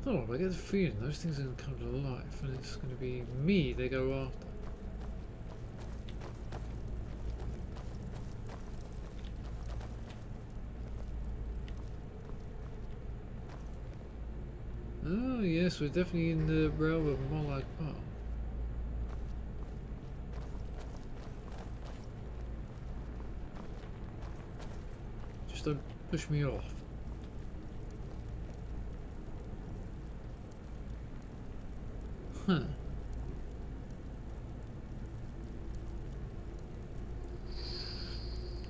Oh, I get the feeling those things are going to come to life and it's going to be me they go after. Oh yes, we're definitely in the realm of more like oh. Just don't push me off. Huh.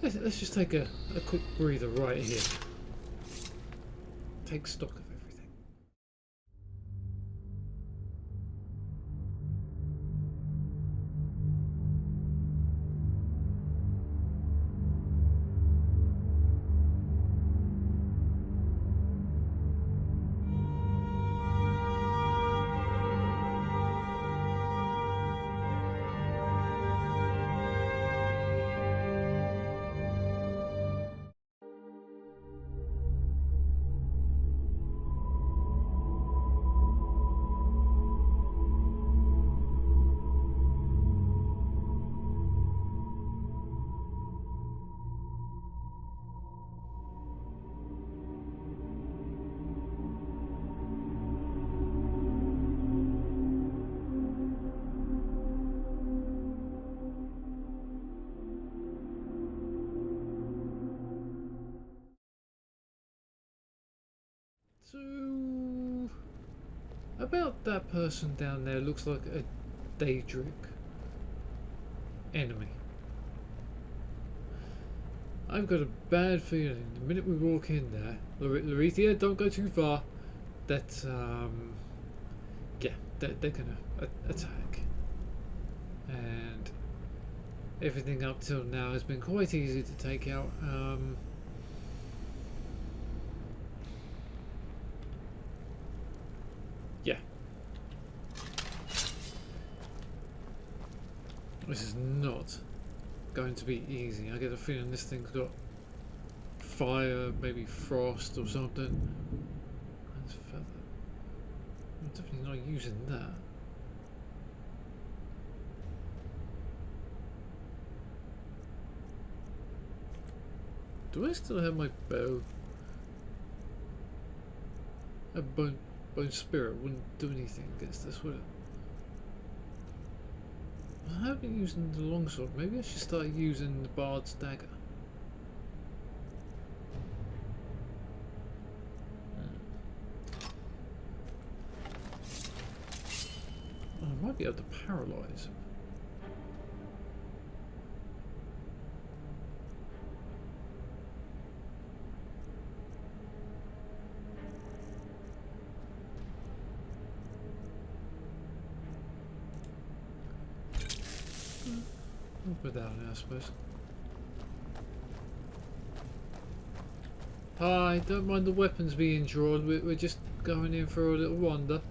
Let's just take a quick breather right here. Take stock of everything. So, about that person down there looks like a Daedric enemy. I've got a bad feeling the minute we walk in there, Larethia, don't go too far, that, yeah, they're gonna attack. And everything up till now has been quite easy to take out. Yeah. This is not going to be easy. I get a feeling this thing's got fire, maybe frost or something. That's feather. I'm definitely not using that. Do I still have my bow? A bone spirit wouldn't do anything against this, would it? I have been using the longsword. Maybe I should start using the bard's dagger. Oh, I might be able to paralyze him. I'll put that on, I suppose. Hi, don't mind the weapons being drawn. We're just going in for a little wander.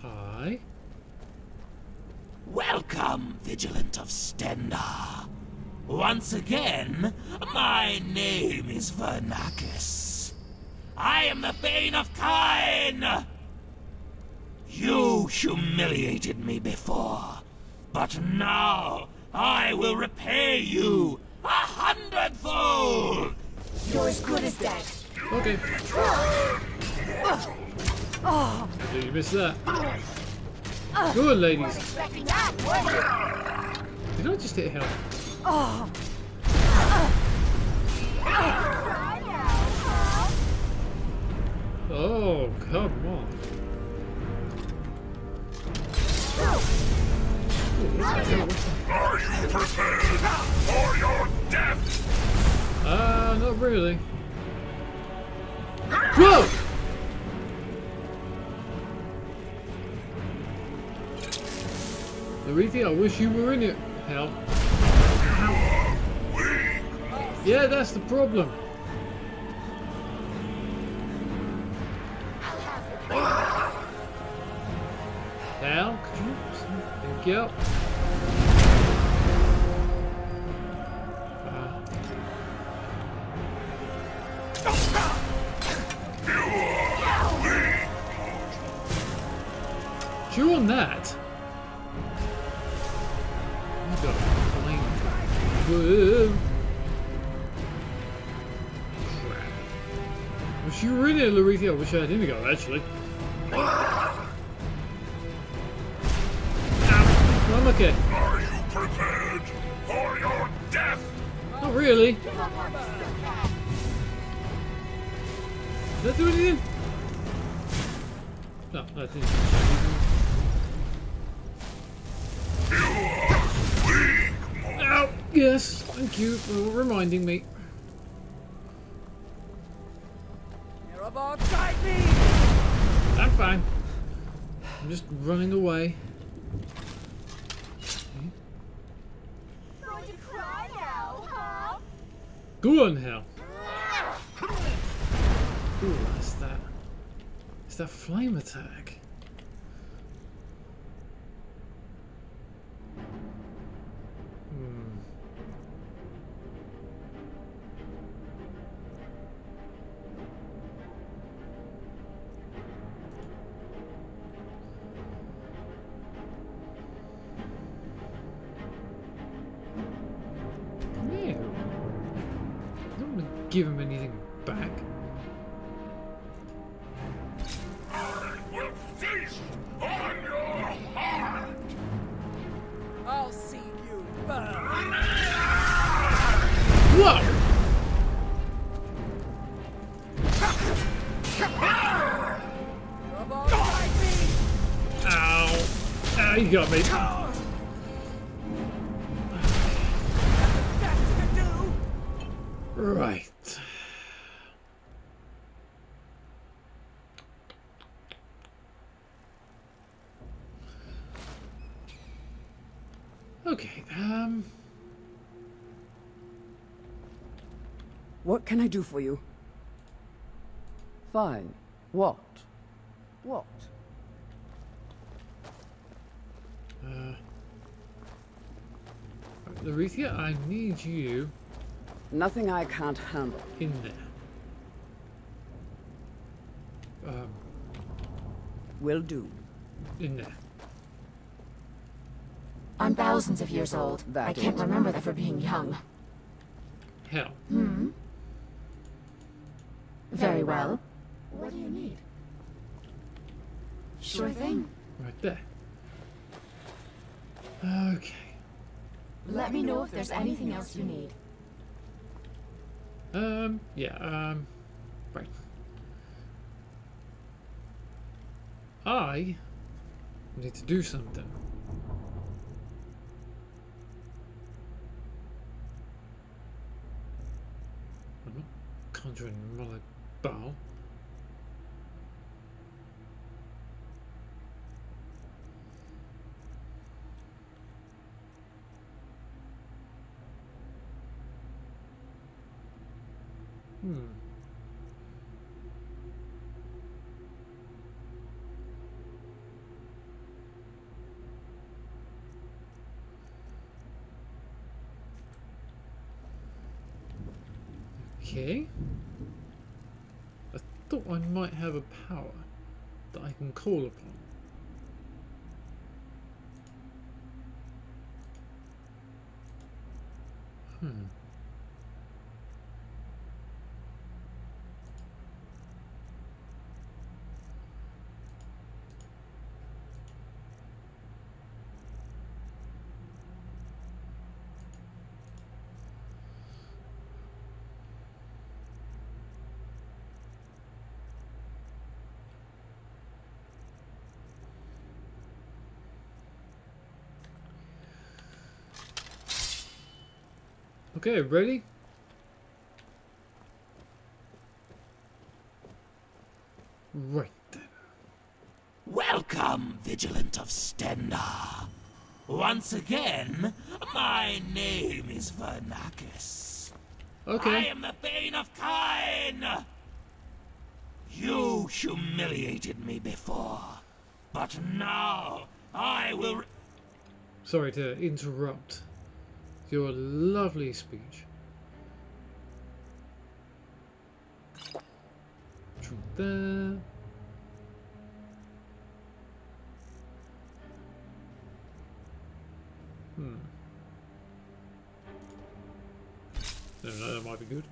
Hi. Welcome, Vigilant of Stendar. Once again, my name is Vernacus. I am the Bane of Kine! You humiliated me before, but now I will repay you 100-fold! You're as good as dead. Okay. Oh, Did you miss that? Good, ladies. expecting that, weren't you? Did I just hit hell? Oh. Oh, come on. Are you prepared for your death? Not really. Whoa! Larethia, I wish you were in it. Hell. Yeah, that's the problem. hell? Could you? Thank you. Chew on that. You got a flame. Whoa. Crap. Wish you were in it, Larethia. I wish I had Indigo, actually. Ow. I'm okay. Are you prepared for your death? Not really. Did that do anything? No, I didn't. Ow! Yes, thank you for reminding me. Mirabog, guide me! I'm fine. I'm just running away. Going to cry now, huh? Go on, hell. Ooh, that's that. It's that flame attack. No. I don't want to give him anything back. I will feast on your heart! I'll see you burn. Whoa! Mirabog, guide me! Ow! Ow, you got me. That's to do! Right. Okay, What can I do for you? Fine. What? What? Larethia, I need you Nothing I can't handle. in there. Will do. In there. I'm thousands of years old. That I can't is- remember that for being young. Hell. Very well. What do you need? Sure thing. Right there. Okay. Let me know if there's anything else you need. Yeah, right. I need to do something. I'm not conjuring another bow. Okay. I thought I might have a power that I can call upon. Okay, ready? Right then. Welcome, Vigilant of Stendar. Once again, my name is Vernakis. I Okay. am the Bane of Kain! You humiliated me before, but now I will. Sorry to interrupt your lovely speech. Truth there. No, that might be good.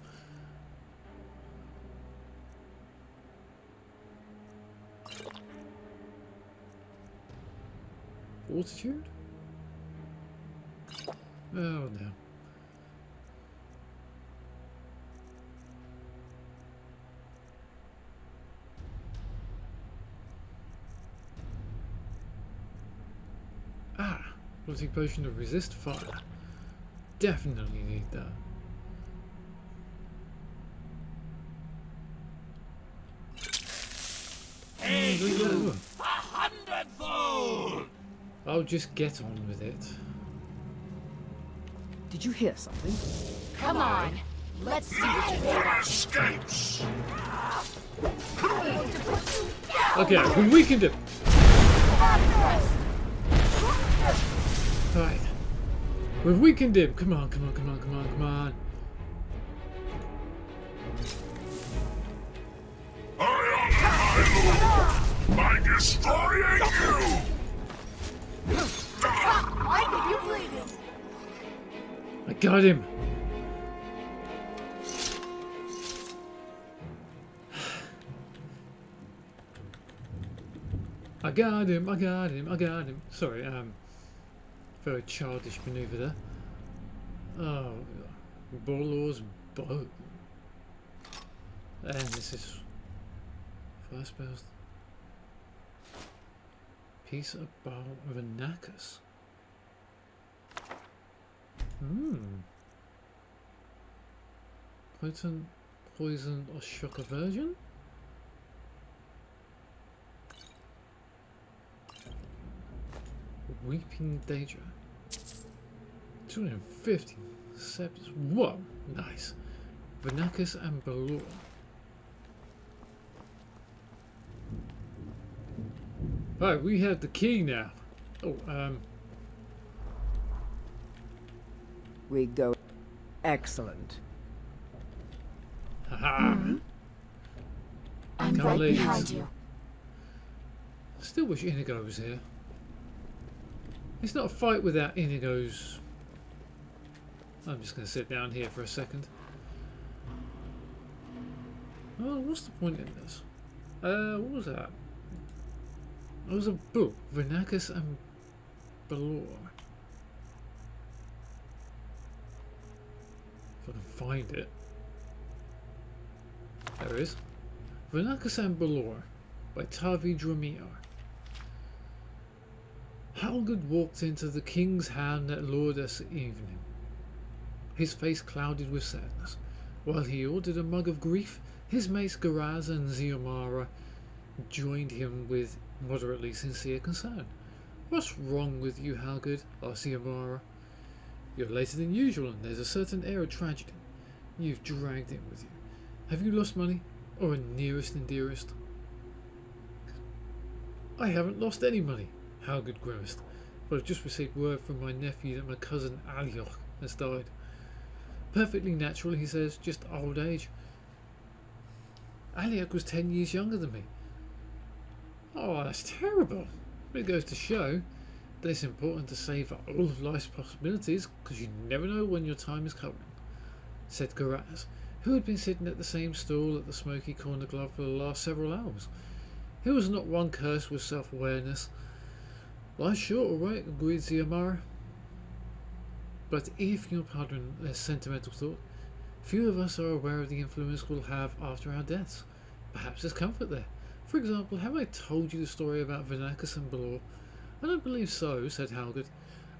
Fortitude? Oh no. Ah, bloody potion to resist fire. Definitely need that. Hey, There you go. you, 100-fold! I'll just get on with it. Did you hear something? Come on. Let's see what you're made of. Escapes! Okay, we weakened him. Right. We've weakened him. Come on, come on, come on, come on, come on. By destroying you! I give you bleeding. I got him. I got him, I got him, I got him. Sorry, very childish maneuver there. Oh, Borlor's bow. And this is first best piece about Renacus. Potent poison or shock aversion? Weeping Danger. 250 scepters. Whoa, nice. Renacus and Balor. Right, we have the key now. Oh, We go. Excellent. haha. I'm Come right ladies. behind you. Still wish Inigo was here. It's not a fight without Inigo's. I'm just going to sit down here for a second. Oh, what's the point in this? What was that? It was a book, Renacus and Balor. If I can find it. There it is. Renacus and Balor by Tavi Dromir. Halgud walked into the king's hand that Lourdes evening, his face clouded with sadness. While he ordered a mug of grief, his mates Garaz and Ziomara joined him with moderately sincere concern. "What's wrong with you, Halgud?" asked Ziomara. "You're later than usual, and there's a certain air of tragedy. You've dragged it with you. Have you lost money, or a nearest and dearest?" "I haven't lost any money," Halgud grimaced, "but I've just received word from my nephew that my cousin Alioch has died. Perfectly natural," he says, "just old age. Alioch was 10 years younger than me." "Oh, that's terrible. But it goes to show that it's important to savour all of life's possibilities, because you never know when your time is coming," said Garaz, who had been sitting at the same stool at the smoky corner club for the last several hours. He was not one cursed with self-awareness. "Life's short, all right," agreed Ziomara. "But if you'll pardon a sentimental thought, few of us are aware of the influence we'll have after our deaths. Perhaps there's comfort there. For example, have I told you the story about Renacus and Balor?" "I don't believe so," said Halgud.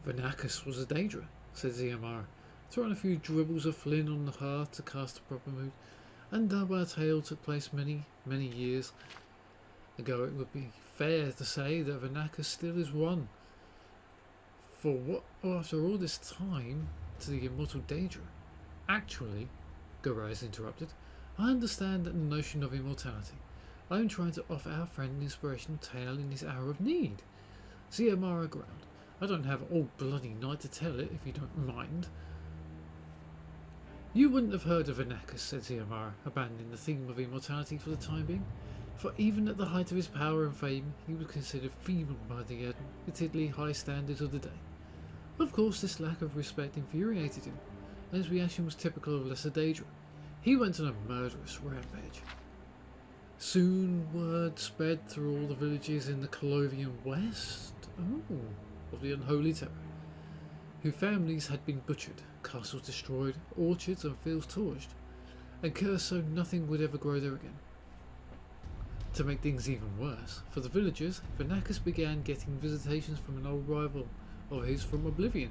"Renacus was a Daedra," said Ziomara, throwing a few dribbles of Flynn on the hearth to cast a proper mood. "And though our tale took place many, many years ago, it would be fair to say that Renacus still is one. For what, after all this time, to the immortal Daedra?" "Actually," Garaz interrupted, "I understand that the notion of immortality. I am trying to offer our friend an inspirational tale in his hour of need. Xiomara growled. I don't have all bloody night to tell it, if you don't mind. You wouldn't have heard of Anakis, said Xiomara, abandoning the theme of immortality for the time being. For even at the height of his power and fame, he was considered feeble by the admittedly high standards of the day. Of course, this lack of respect infuriated him, and his reaction was typical of Lesser Daedra. He went on a murderous rampage. Soon word spread through all the villages in the Colovian West of the unholy terror, whose families had been butchered, castles destroyed, orchards and fields torched, and cursed so nothing would ever grow there again. To make things even worse, for the villagers, Vernacus began getting visitations from an old rival of his from Oblivion.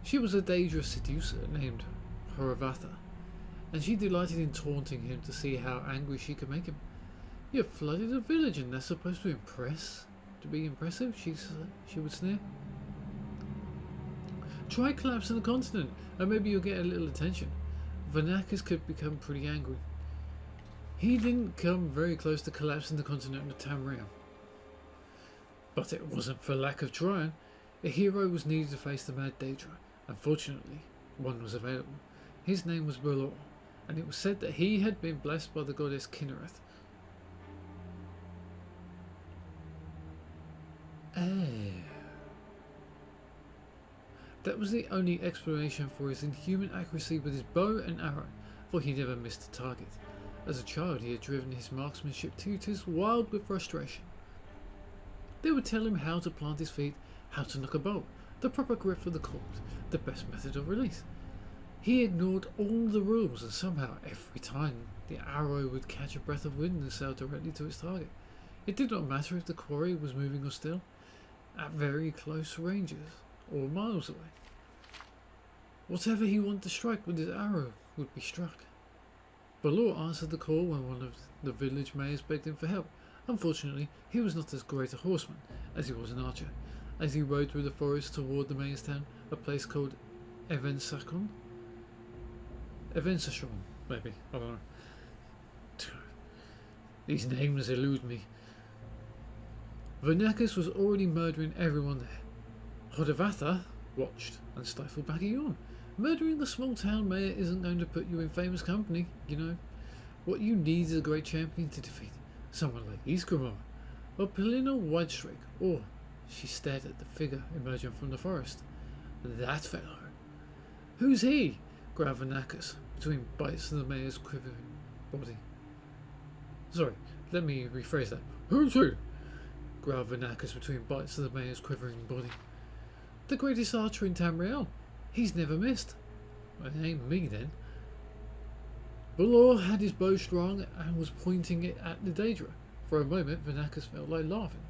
She was a dangerous seducer named Horavatha, and she delighted in taunting him to see how angry she could make him. You have flooded a village and that's supposed to impress? To be impressive, she would sneer. Try collapsing the continent, and maybe you'll get a little attention. Vernacus could become pretty angry. He didn't come very close to collapsing the continent of Tamriel. But it wasn't for lack of trying. A hero was needed to face the mad Daedra. Unfortunately, one was available. His name was Balor, and it was said that he had been blessed by the goddess Kinnereth. That was the only explanation for his inhuman accuracy with his bow and arrow, for he never missed a target. As a child, he had driven his marksmanship tutors wild with frustration. They would tell him how to plant his feet, how to knock a bolt, the proper grip for the cord, the best method of release. He ignored all the rules, and somehow every time the arrow would catch a breath of wind and sail directly to its target. It did not matter if the quarry was moving or still, at very close ranges or miles away. Whatever he wanted to strike with his arrow would be struck. Balor answered the call when one of the village mayors begged him for help. Unfortunately, he was not as great a horseman as he was an archer. As he rode through the forest toward the mayor's town, a place called Evensachon, maybe, I don't know. These names elude me. Vernacus was already murdering everyone there. Hodavatha watched and stifled back a yawn. Murdering the small town mayor isn't going to put you in famous company, you know. What you need is a great champion to defeat. Someone like Iskramar, or Pelina Whitestrake, or she stared at the figure emerging from the forest. That fellow. Who's he? Growled Vernacus between bites of the mayor's quivering body. Sorry, let me rephrase that. Who's he? Growled Vernacus between bites of the mayor's quivering body. The greatest archer in Tamriel. He's never missed. Well, it ain't me then. Balor had his bow strung and was pointing it at the Daedra. For a moment, Vernacus felt like laughing.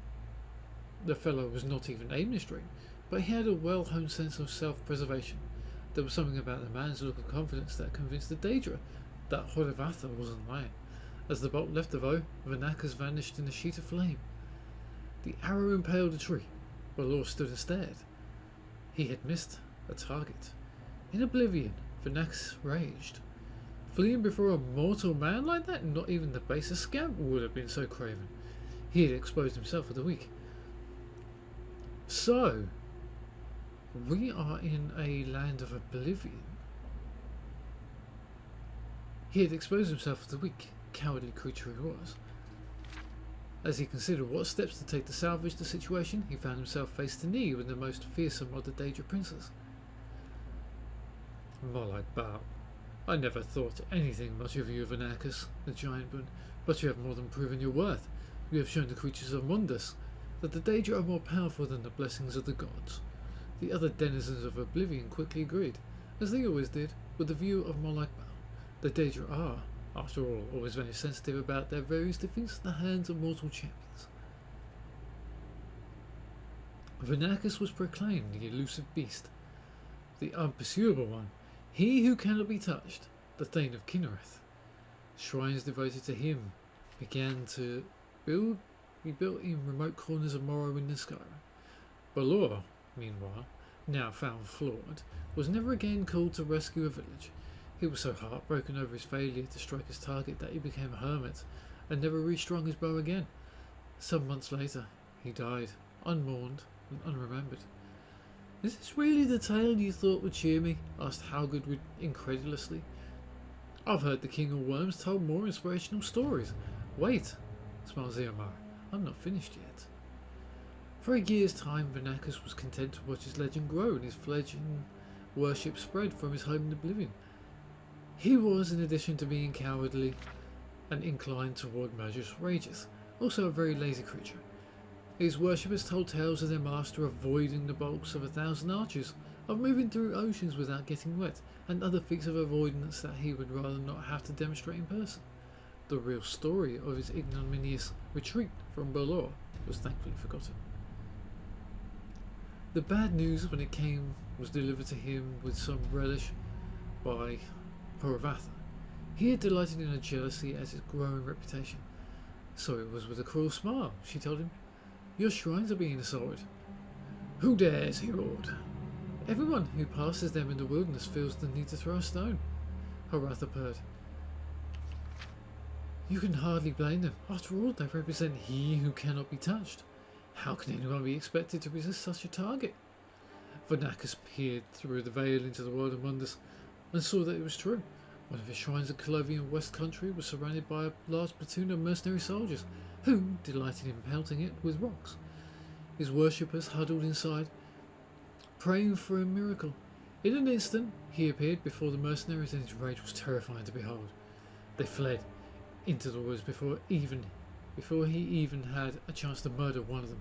The fellow was not even aiming straight, but he had a well-honed sense of self-preservation. There was something about the man's look of confidence that convinced the Daedra that Hodavatha wasn't lying. As the bolt left the bow, Vernacus vanished in a sheet of flame. The arrow impaled a tree. Balor stood and stared. He had missed a target. In oblivion, Vernacus raged. Fleeing before a mortal man like that, not even the basest scamp would have been so craven. He had exposed himself for the weak. So, we are in a land of oblivion. He had exposed himself for the weak, cowardly creature he was. As he considered what steps to take to salvage the situation, he found himself face to knee with the most fearsome of the Daedra princes. More like Baal. I never thought anything much of you, Vernacus, the giant one, but you have more than proven your worth. You have shown the creatures of Mundus that the Daedra are more powerful than the blessings of the gods. The other denizens of Oblivion quickly agreed, as they always did, with the view of more like Baal. The Daedra are, after all, always very sensitive about their various defeats at the hands of mortal champions. Vernacus was proclaimed the elusive beast, the unpursuable one, he who cannot be touched, the Thane of Kinnereth. Shrines devoted to him began to be built in remote corners of Morrowind and Skyrim. Balor, meanwhile, now found flawed, was never again called to rescue a village. He was so heartbroken over his failure to strike his target that he became a hermit and never restrung his bow again. Some months later, he died, unmourned, and unremembered. Is this really the tale you thought would cheer me? Asked Halgood incredulously. I've heard the King of Worms told more inspirational stories. Wait, smiled Ziomar. I'm not finished yet. For a year's time, Vernacus was content to watch his legend grow and his fledgling worship spread from his home in Oblivion. He was, in addition to being cowardly and inclined toward murderous rages, also a very lazy creature. His worshippers told tales of their master avoiding the bolts of 1,000 archers, of moving through oceans without getting wet, and other feats of avoidance that he would rather not have to demonstrate in person. The real story of his ignominious retreat from Balor was thankfully forgotten. The bad news, when it came, was delivered to him with some relish by Horavatha. He had delighted in her jealousy at his growing reputation. So it was with a cruel smile, she told him. Your shrines are being assaulted. Who dares? He roared. Everyone who passes them in the wilderness feels the need to throw a stone. Horatha purred. You can hardly blame them. After all, they represent he who cannot be touched. How can anyone be expected to resist such a target? Vernacus peered through the veil into the world of wonders and saw that it was true. One of his shrines of Colovian West Country was surrounded by a large platoon of mercenary soldiers, who delighted in pelting it with rocks. His worshippers huddled inside, praying for a miracle. In an instant, he appeared before the mercenaries, and his rage was terrifying to behold. They fled into the woods before he even had a chance to murder one of them.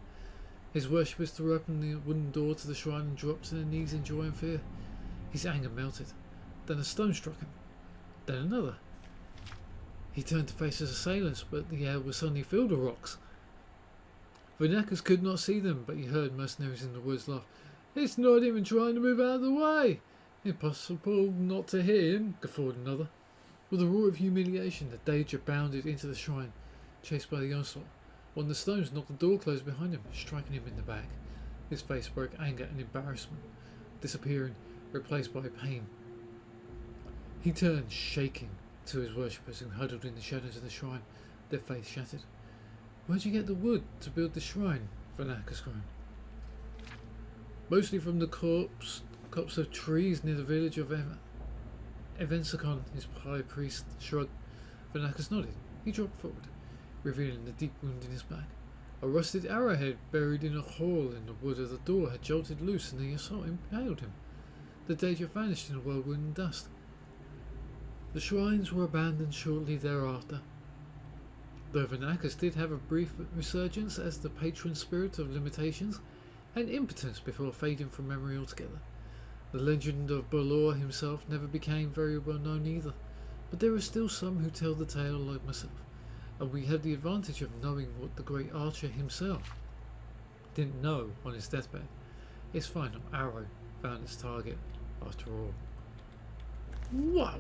His worshippers threw open the wooden door to the shrine and dropped to their knees in joy and fear. His anger melted. Then a stone struck him. Then another. He turned to face his assailants, but the air was suddenly filled with rocks. Vernacus could not see them, but he heard mercenaries in the woods laugh. It's not even trying to move out of the way. Impossible not to hear him, guffawed another. With a roar of humiliation, the Daedra bounded into the shrine, chased by the onslaught. One of the stones knocked the door closed behind him, striking him in the back. His face broke anger and embarrassment, disappearing, replaced by pain. He turned, shaking, to his worshippers who huddled in the shadows of the shrine, their faith shattered. Where'd you get the wood to build the shrine? Vernacus groaned. Mostly from the copse of trees near the village of Evensicon, his high priest shrugged. Vernacus nodded. He dropped forward, revealing the deep wound in his back. A rusted arrowhead buried in a hole in the wood of the door had jolted loose, and the assault impaled him. The Daedra vanished in a whirlwind and dust. The shrines were abandoned shortly thereafter, though Vernacus did have a brief resurgence as the patron spirit of limitations and impotence before fading from memory altogether. The legend of Balor himself never became very well known either, but there are still some who tell the tale like myself, and we have the advantage of knowing what the great archer himself didn't know on his deathbed. His final arrow found its target after all. Wow!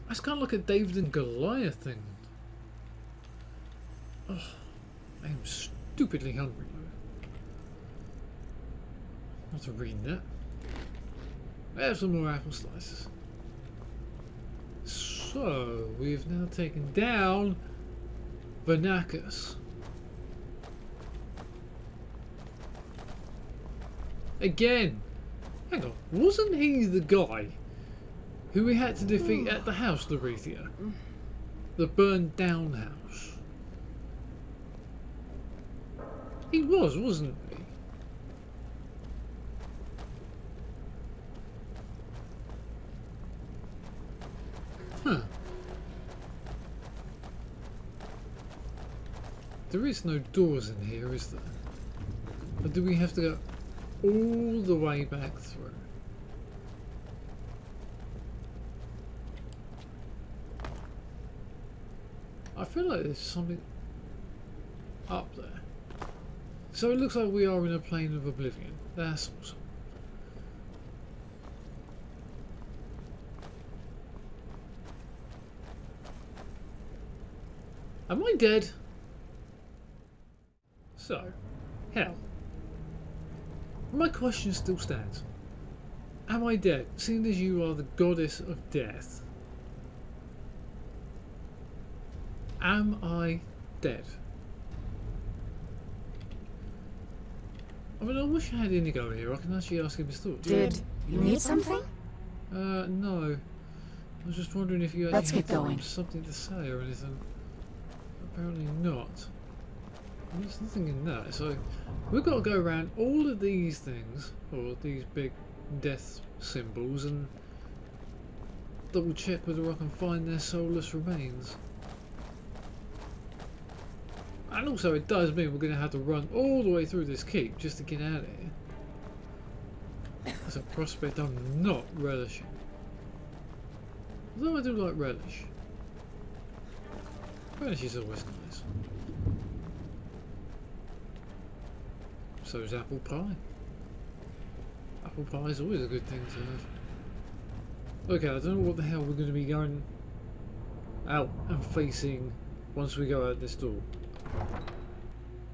That's kind of like a David and Goliath thing. Oh, I am stupidly hungry. Not to read that. I have some more apple slices. So, we've now taken down Vernacus. Again! Hang on, wasn't he the guy who we had to defeat at the house, Lorethia? The burned down house. He was, wasn't he? Huh. There is no doors in here, is there? Or do we have to go all the way back through? I feel like there's something up there. So it looks like we are in a plane of oblivion. That's awesome. Am I dead? So, hell. My question still stands. Am I dead, seeing as you are the goddess of death? Am I dead? I mean, I wish I had Inigo here. I can actually ask him his thoughts. Did you need something? No. I was just wondering if you Let's actually get had going. something to say or anything. Apparently not. There's nothing in that. So we've got to go around all of these things, or these big death symbols, and double check whether I can find their soulless remains. And also it does mean we're going to have to run all the way through this keep just to get out of here. That's a prospect I'm not relishing. Although I do like relish. Relish is always nice. So is apple pie. Apple pie is always a good thing to have. Okay, I don't know what the hell we're going to be going out and facing once we go out this door.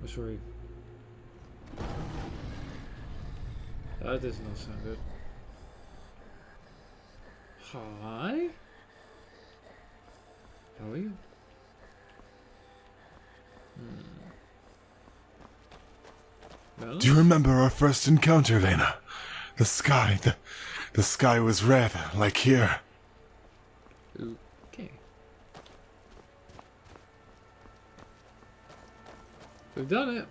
Which way? That does not sound good. Hi? How are you? Well, Do you remember our first encounter, Lena? The sky was red, like here. okay. We've done it.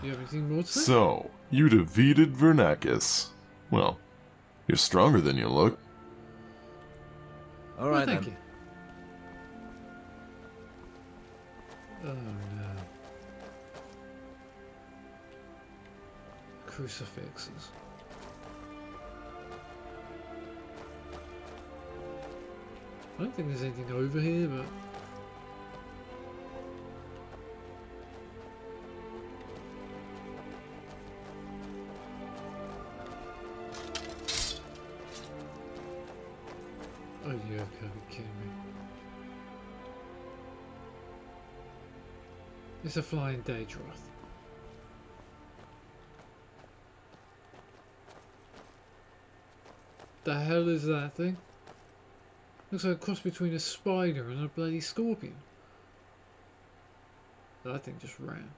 You have anything more to say? So, you defeated Vernakis. Well, you're stronger than you look. Well, thank you. Oh no. Crucifixes. I don't think there's anything over here, but... Oh, you gotta be kidding me. It's a flying Daedroth. The hell is that thing? Looks like a cross between a spider and a bloody scorpion. That thing just ran.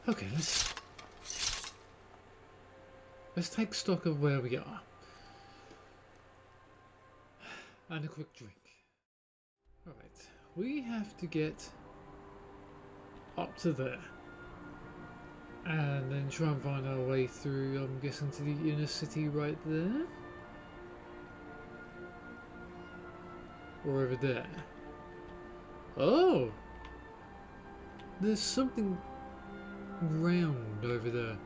Okay, let's take stock of where we are. And a quick drink. Alright, we have to get up to there. And then try and find our way through, I'm guessing, to the inner city right there? Or over there? Oh! There's something round over there.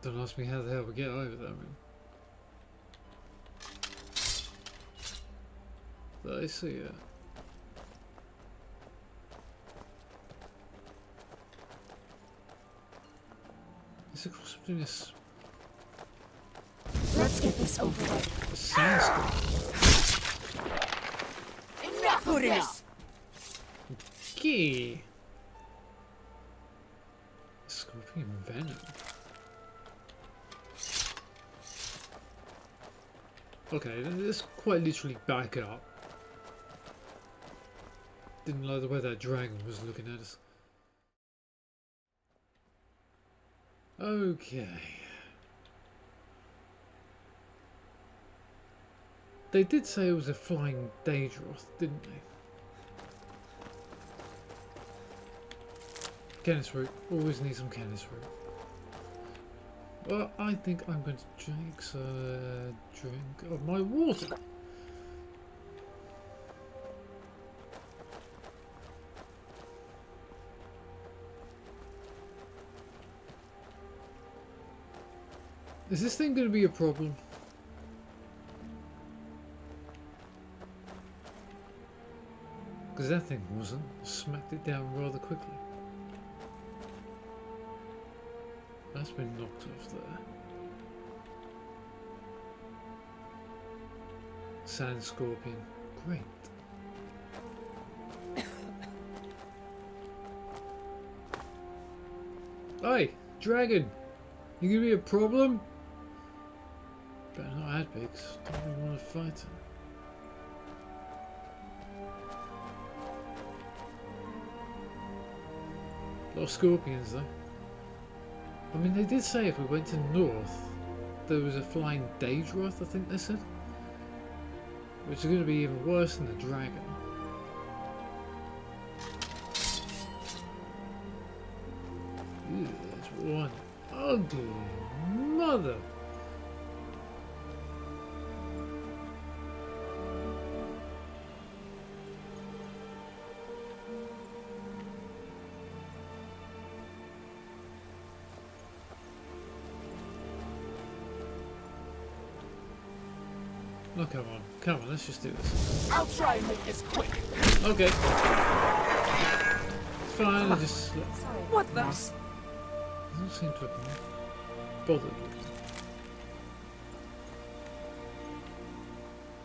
Don't ask me how the hell we get over there, man. I see it. It's a cross between this. Let's get this over with. A sandstorm. Enough of this! Key. Scorpion venom. Okay, let's quite literally back up. Didn't like the way that dragon was looking at us. Okay. They did say it was a flying Daedroth, didn't they? Canis root. Always need some canis root. Well, I think I'm going to drink a drink of my water. Is this thing going to be a problem? Because that thing wasn't. Smacked it down rather quickly. That's been knocked off there. Sand scorpion. Great. Hey, dragon! You gonna be a problem? Better not add big, 'cause I don't really want to fight him. A lot of scorpions though. I mean, they did say if we went to north, there was a flying Daedroth, I think they said. Which is going to be even worse than the dragon. Ew, that's one ugly mother. Oh, come on, let's just do this. I'll try and make this quick. Okay. Fine, I just What the? doesn't seem to have been bothered with it.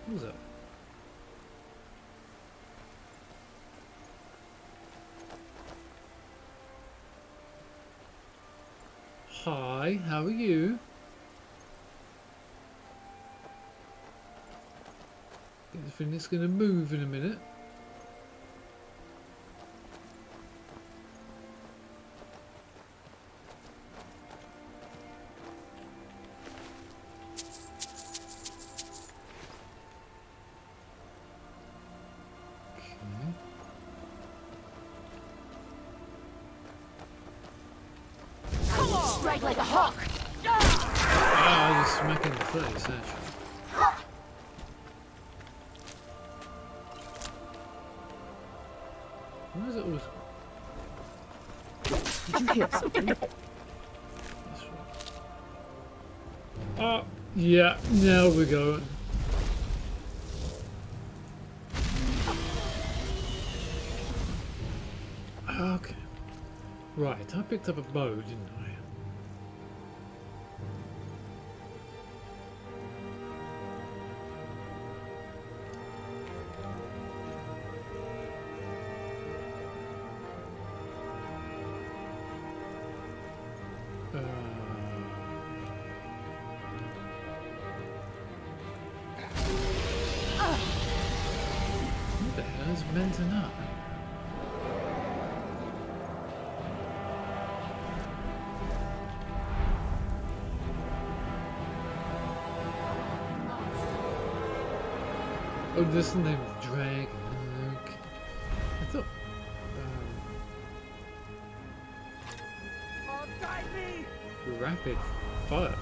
What was that? Hi, how are you? Get the thing that's going to move in a minute. Strike like a hawk. Ah, just smack in the face, actually. Why is it always... Did you hear something? This one? Yeah, now we go. Okay. Right, I picked up a bow, didn't I? What the hell is meant to know? Oh, this is the name of the dragon. Okay. I thought. Oh, guide me! Rapid fire.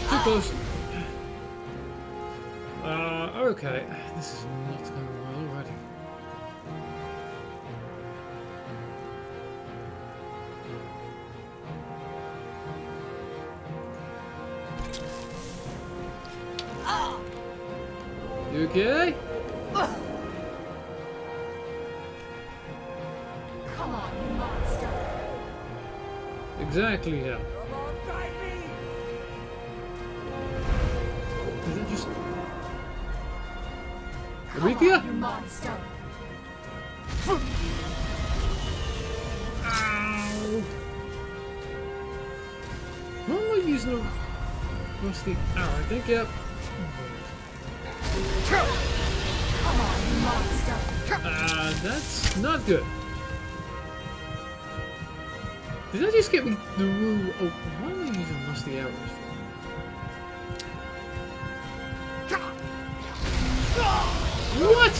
Too close. Okay. This is not going well already. You okay? Come on, you monster. Exactly, yeah. Oh, guide me! Did that just... Aretha? You monster. Ow! Why am I using a rusty arrow? I think, yep. Come on, you monster. That's not good. Did that just get me the rule? Oh, why am I using rusty arrows for? What?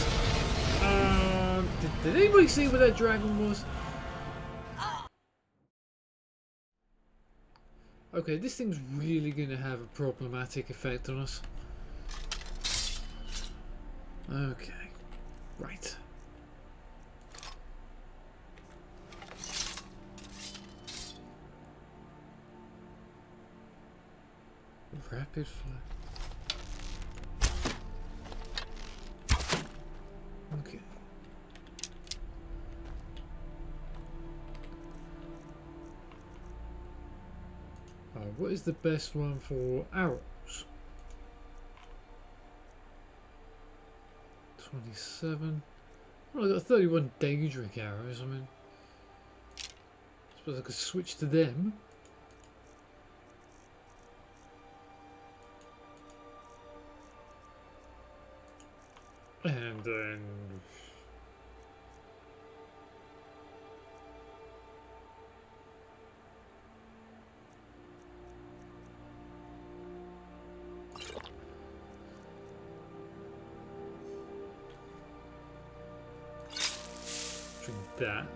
Did anybody see what that dragon was? Okay, this thing's really gonna have a problematic effect on us. Okay, right. Rapid fire. Okay. What is the best one for arrows? 27. Well, I got 31 Daedric arrows. I mean, I suppose I could switch to them. And then... drink that.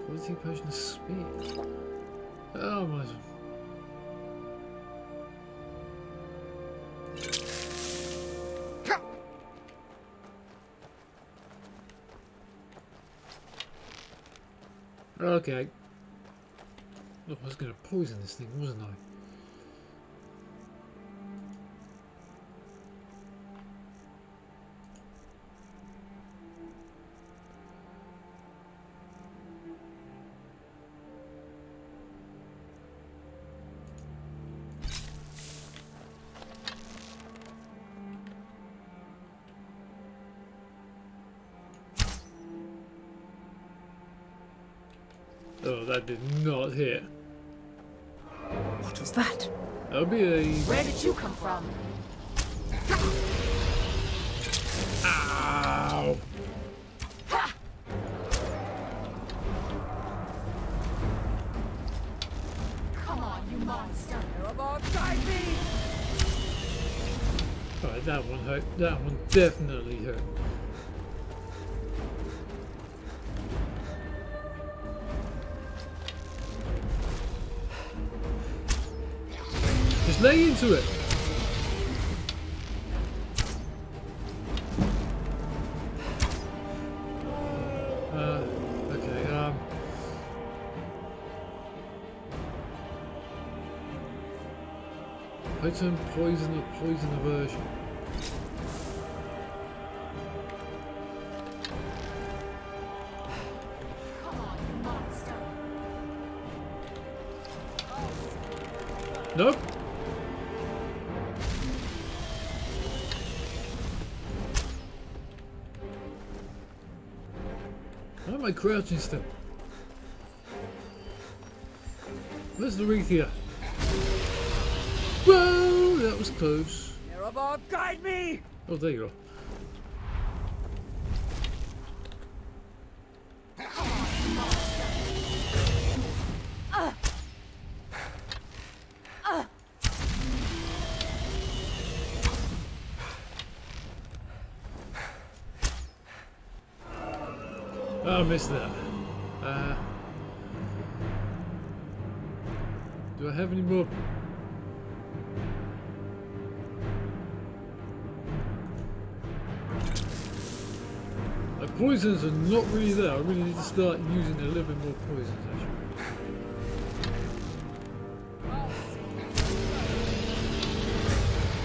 Quality potion of speed. Oh, might as well. Okay. Look, I was going to poison this thing, wasn't I? Oh, that did not hit. What was that? That'll be a... Where did you come from? Ow! Come on, you monster. They're about to guide me! Alright, that one hurt. That one definitely hurt. Just lay into it. Okay, potent poison or poison aversion. Come on, you monster. Nope. Why am I crouching still? Where's Lorethia? Whoa, that was close. They're about to guide me! Oh, there you are. Oh, I missed that. Do I have any more? My poisons are not really there. I really need to start using a little bit more poisons, actually.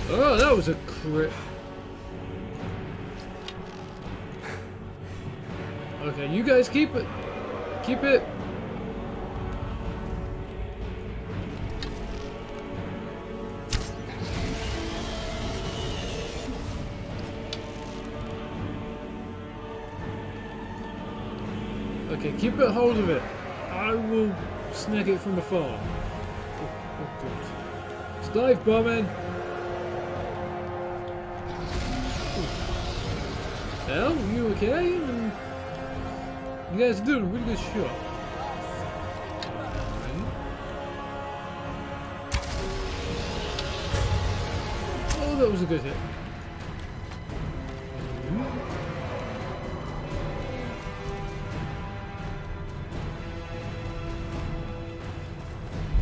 Oh, that was a crit. Okay, you guys keep it. Keep it. Okay, keep a hold of it. I will snag it from afar. Oh god. Dive bombing. Well, you okay? You guys are doing a really good shot. Oh, that was a good hit.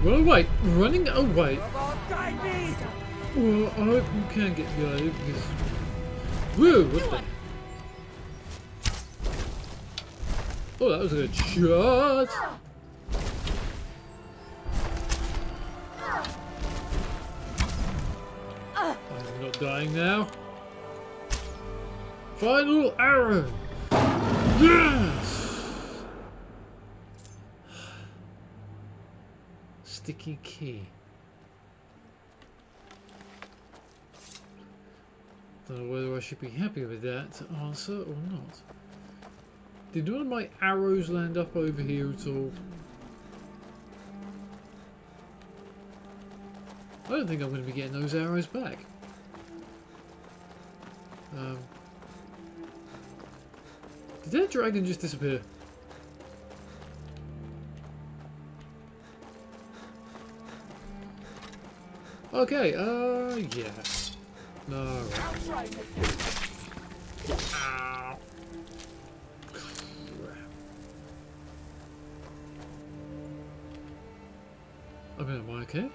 Well, wait, running away. They're about to guide me! Well, I hope you can get guided because. Whoa, what the? Oh, that was a good shot. I'm not dying now. Final arrow. Yes. Sticky key. Don't know whether I should be happy with that answer or not. Did none of my arrows land up over here at all? I don't think I'm going to be getting those arrows back. Did that dragon just disappear? Okay, yeah. No. Right. Ow. Crap. I mean, am I okay?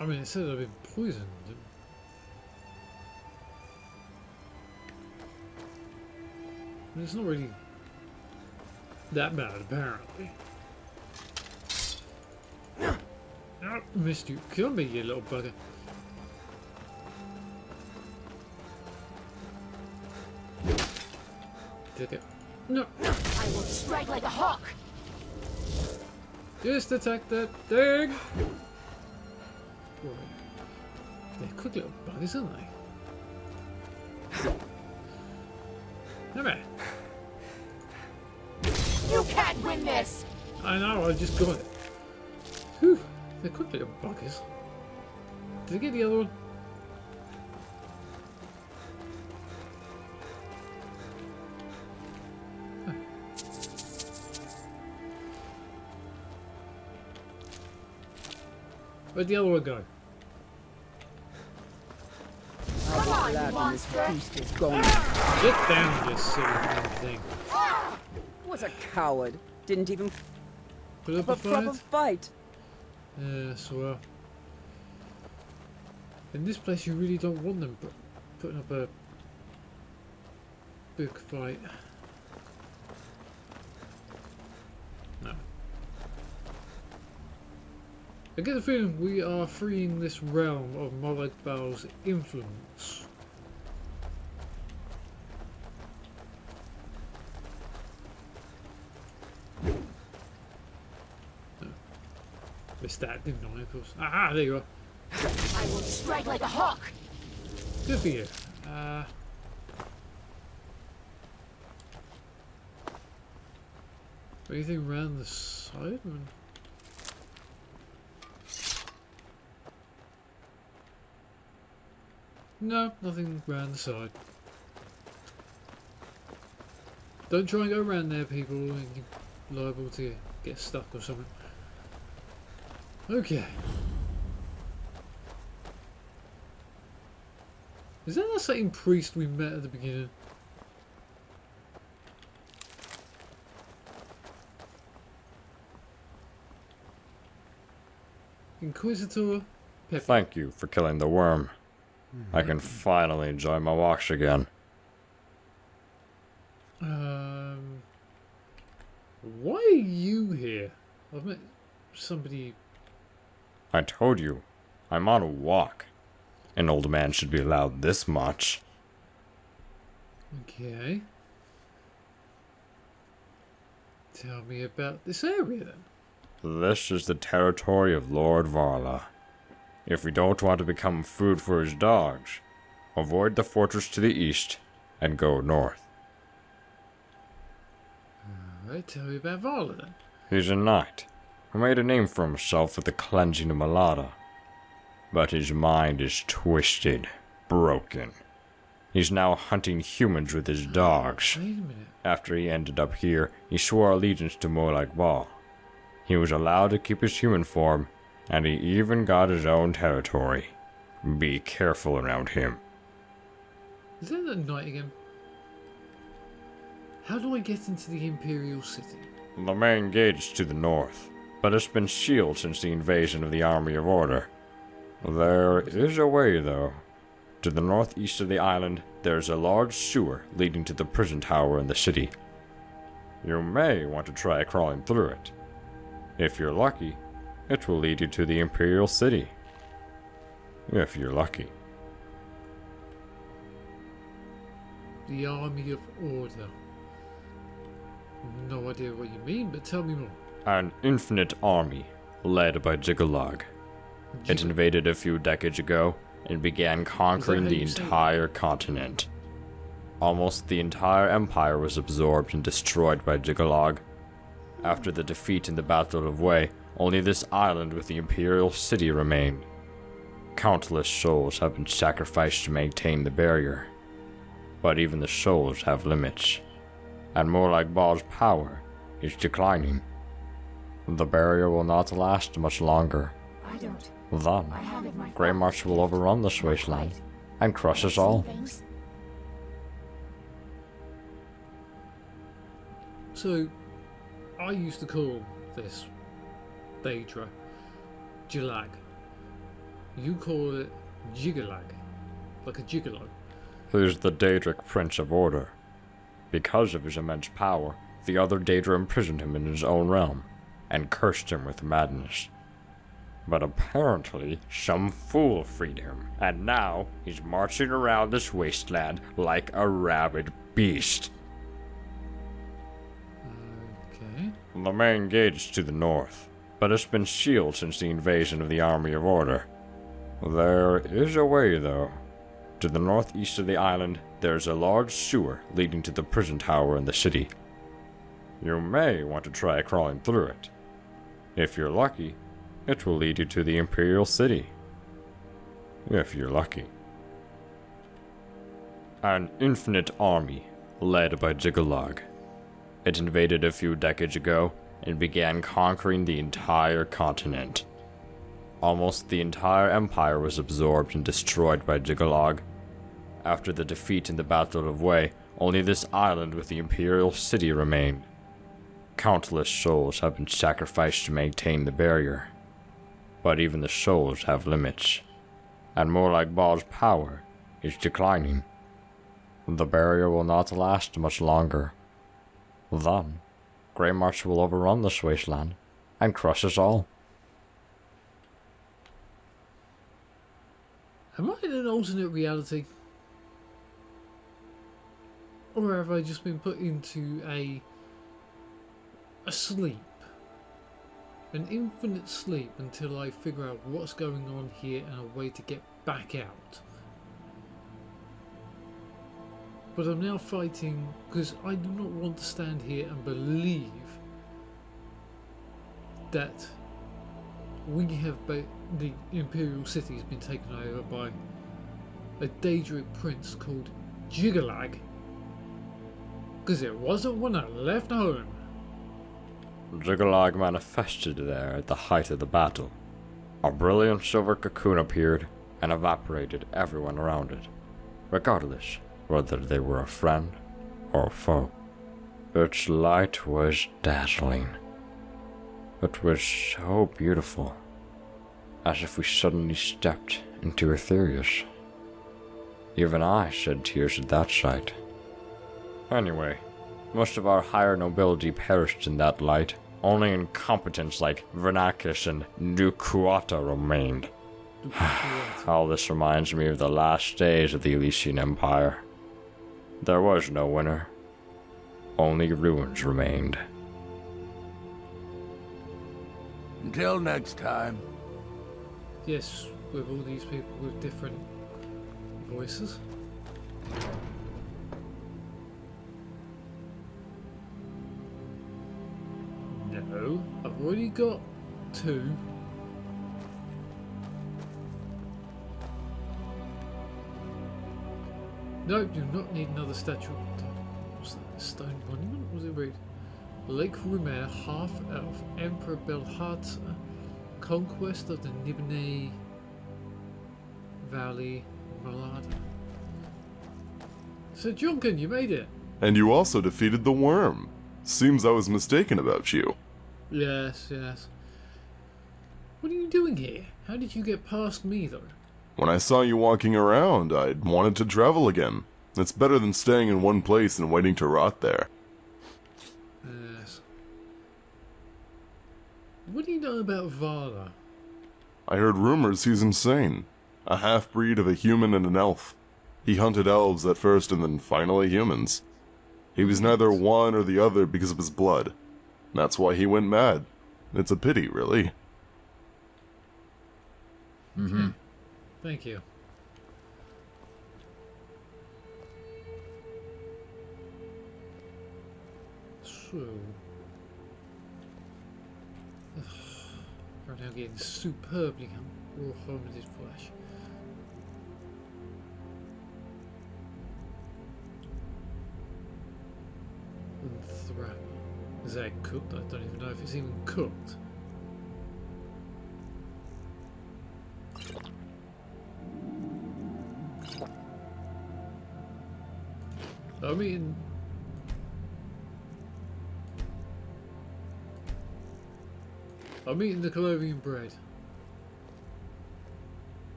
I mean, it said I've been poisoned. I mean, it's not really that bad, apparently. Oh, missed you. Kill me, you little bugger. Take it. No. I will strike like a hawk. Just attack that thing. They're quick little buggers, aren't they? Come here. You can't win this. I know, I just got it. Whew, they're quick little buggers. Did I get the other one? Huh. Where'd the other one go? Come on, you Glad when this monster. beast is gone. Get down, you silly thing. Was a coward. Didn't even Put up have a a proper fight? fight. Yes, well. In this place you really don't want them putting up a big fight. No. I get the feeling we are freeing this realm of Molag Bal's influence. Missed that, didn't I, of course. Aha, there you are. I will strike like a hawk. Good for you. Anything around the side? No, nothing around the side. Don't try and go around there, people, and you're liable to get stuck or something. Okay. Is that the same priest we met at the beginning? Inquisitor Pepper. Thank you for killing the worm. I can finally enjoy my walks again. Why are you here? I've met somebody. I told you, I'm on a walk. An old man should be allowed this much. Okay. Tell me about this area then. This is the territory of Lord Varla. If we don't want to become food for his dogs, avoid the fortress to the east and go north. Alright, tell me about Varla then. He's a knight who made a name for himself with the cleansing of Malada. But his mind is twisted, broken. He's now hunting humans with his dogs. Wait a minute. After he ended up here, he swore allegiance to Molag Bal. He was allowed to keep his human form, and he even got his own territory. Be careful around him. Is that the knight again? How do I get into the Imperial City? The main gate is to the north, but it's been sealed since the invasion of the Army of Order. There is a way, though. To the northeast of the island, there's a large sewer leading to the prison tower in the city. You may want to try crawling through it. If you're lucky, it will lead you to the Imperial City. If you're lucky. The Army of Order. No idea what you mean, but tell me more. An infinite army, led by Jiggalog. It invaded a few decades ago and began conquering how the you say it? entire continent. Almost the entire empire was absorbed and destroyed by Jiggalog. After the defeat in the Battle of Wei, only this island with the imperial city remained. Countless souls have been sacrificed to maintain the barrier. But even the souls have limits, and more like Baal's power is declining. The barrier will not last much longer. I don't. Then, I have it, my Grey father. March will overrun this wasteland and crush us all. Things. So, I used to call this Daedra Gilag. You call it Jiggalag, like a gigolo. He's the Daedric Prince of Order. Because of his immense power, the other Daedra imprisoned him in his own realm and cursed him with madness. But apparently, some fool freed him, and now he's marching around this wasteland like a rabid beast. Okay. The main gate is to the north, but it's been sealed since the invasion of the Army of Order. There is a way, though. To the northeast of the island, there's a large sewer leading to the prison tower in the city. You may want to try crawling through it. If you're lucky, it will lead you to the Imperial City. If you're lucky. An infinite army, led by Jiggalog. It invaded a few decades ago and began conquering the entire continent. Almost the entire empire was absorbed and destroyed by Jiggalog. After the defeat in the Battle of Wei, only this island with the Imperial City remained. Countless souls have been sacrificed to maintain the barrier. But even the souls have limits, and more like Baal's power is declining. The barrier will not last much longer. Then, Grey March will overrun this wasteland and crush us all. Am I in an alternate reality? Or have I just been put into a sleep? An infinite sleep until I figure out what's going on here and a way to get back out. But I'm now fighting because I do not want to stand here and believe that we have the Imperial City has been taken over by a Daedric prince called Jiggalag. Because it wasn't when I left home. Jiggalog manifested there at the height of the battle. A brilliant silver cocoon appeared and evaporated everyone around it, regardless whether they were a friend or a foe. Its light was dazzling. It was so beautiful, as if we suddenly stepped into Aetherius. Even I shed tears at that sight. Anyway, most of our higher nobility perished in that light. Only incompetents like Vernakis and Nukuata remained. All this reminds me of the last days of the Elysian Empire. There was no winner. Only ruins remained. Until next time. Yes, with all these people with different voices. No, I've already got 2. No, do not need another statue. What's that? A stone monument? What does it read? Lake Rumer, half-elf, Emperor Belhata, conquest of the Nibene Valley, Malada. So Junkin, you made it! And you also defeated the worm. Seems I was mistaken about you. Yes, yes. What are you doing here? How did you get past me, though? When I saw you walking around, I wanted to travel again. It's better than staying in one place and waiting to rot there. Yes. What do you know about Vala? I heard rumors he's insane. A half-breed of a human and an elf. He hunted elves at first and then finally humans. He was neither one or the other because of his blood. That's why he went mad. It's a pity, really. Okay. Thank you. So... We're now getting superbly raw hominid flesh. And thrapper. Is that cooked? I don't even know if it's even cooked. I'm eating... I'm eating the Colombian bread.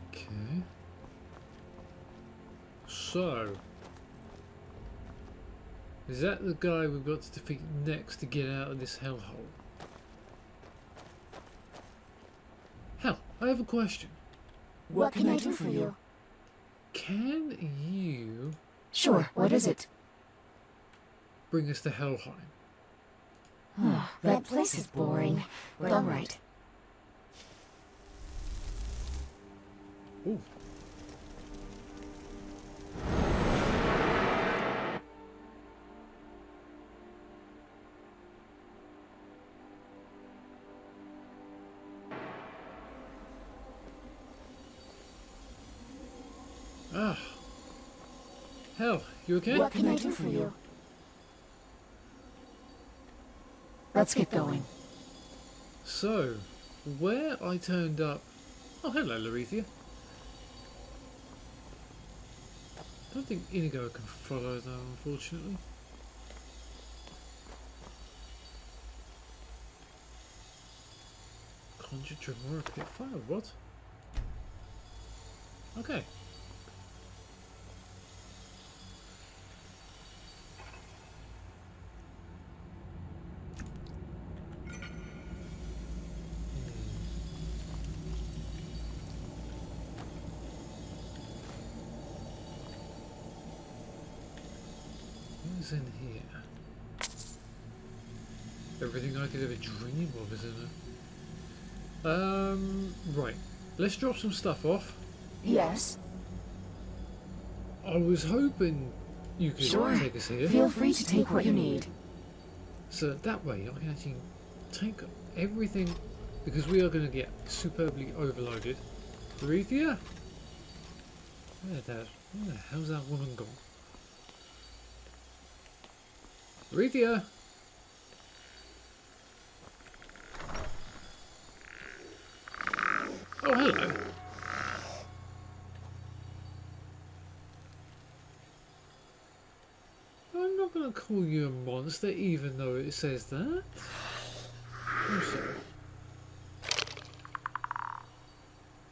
Okay. So... is that the guy we've got to defeat next to get out of this hellhole? Hell, I have a question. What can I do for you? Can you Sure, what is it? bring us to Helheim? That place is boring, but alright. Ooh. Ah. Hell, you okay? What can I do for you? Let's get going. So, where I turned up... Oh, hello, Larethia. Don't think Inigo can follow, though, unfortunately. Conjure Dremora Pit Fire, what? Okay. What's in here? Everything I could ever dream of is in it. Right. Let's drop some stuff off. Yes? I was hoping you could Sure. take us here. Feel free to take what you need. So that way I can actually take everything, because we are going to get superbly overloaded. Larethia? Where the hell's that woman gone? Larethia! Oh, hello. I'm not going to call you a monster even though it says that. I'm sorry.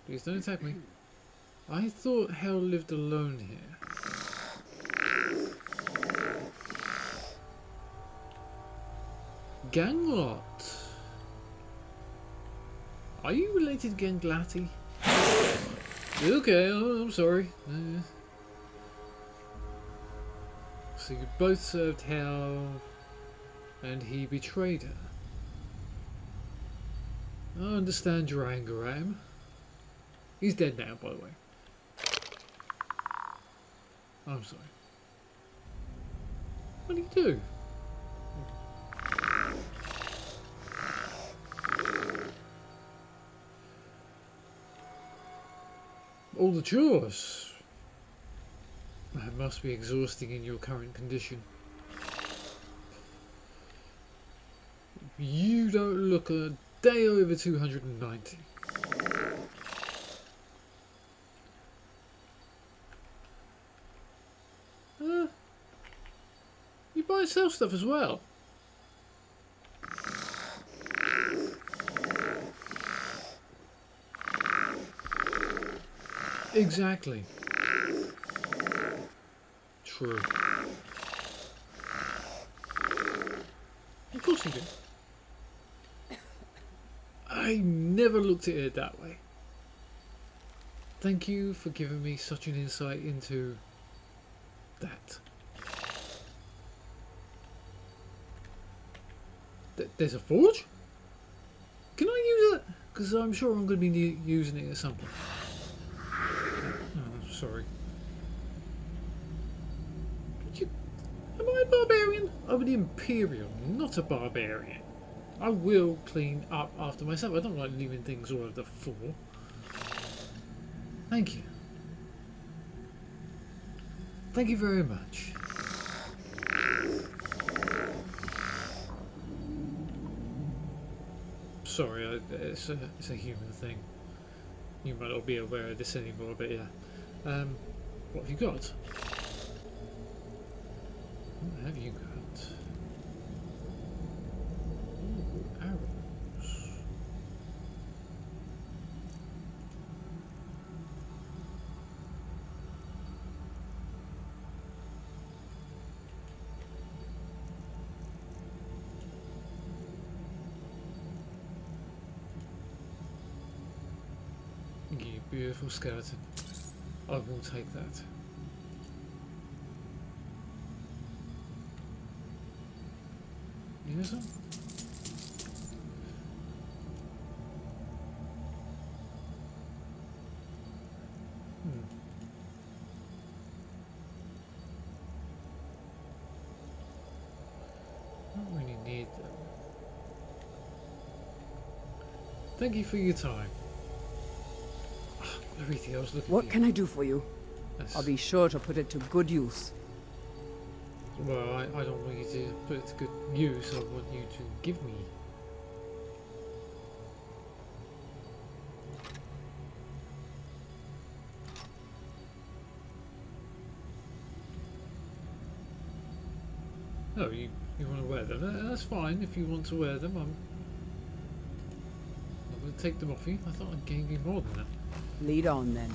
Please don't attack me. I thought hell lived alone here. Ganglot. Are you related to Ganglati? Okay, I'm sorry. So you both served hell, and he betrayed her. I understand your anger at him. He's dead now, by the way. I'm sorry. What do you do? All the chores. That must be exhausting in your current condition. You don't look a day over 290. You buy and sell stuff as well? Exactly. True. Of course you do. I never looked at it that way. Thank you for giving me such an insight into that. There's a forge? Can I use it? Because I'm sure I'm going to be using it at some point. Oh, sorry. Am I a barbarian? I'm an Imperial, not a barbarian. I will clean up after myself. I don't like leaving things all over the floor. Thank you. Thank you very much. Sorry, it's a human thing. You might not be aware of this anymore, but yeah. What have you got? What have you got? Ooh, arrows. You beautiful skeleton. I will take that. You know something? Don't really need them. Thank you for your time. Everything I was looking What for. can I do for you? That's- I'll be sure to put it to good use. Well, I don't want you to put it to good use. I want you to give me. Oh, you want to wear them? That's fine if you want to wear them. I'm not going to take them off you. I thought I gave you more than that. Lead on then.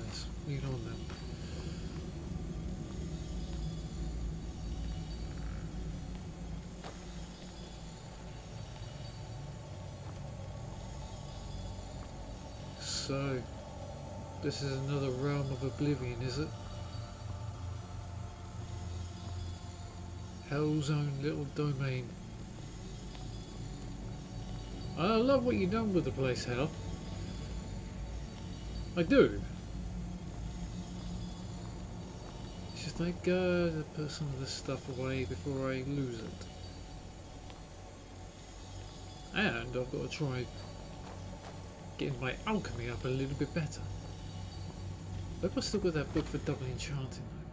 Yes, lead on then. So, this is another realm of oblivion, is it? Hell's own little domain. I love what you've done with the place, Hell. I do. It's just like, to put some of this stuff away before I lose it. And I've got to try getting my alchemy up a little bit better. I hope I still got that book for double enchanting though.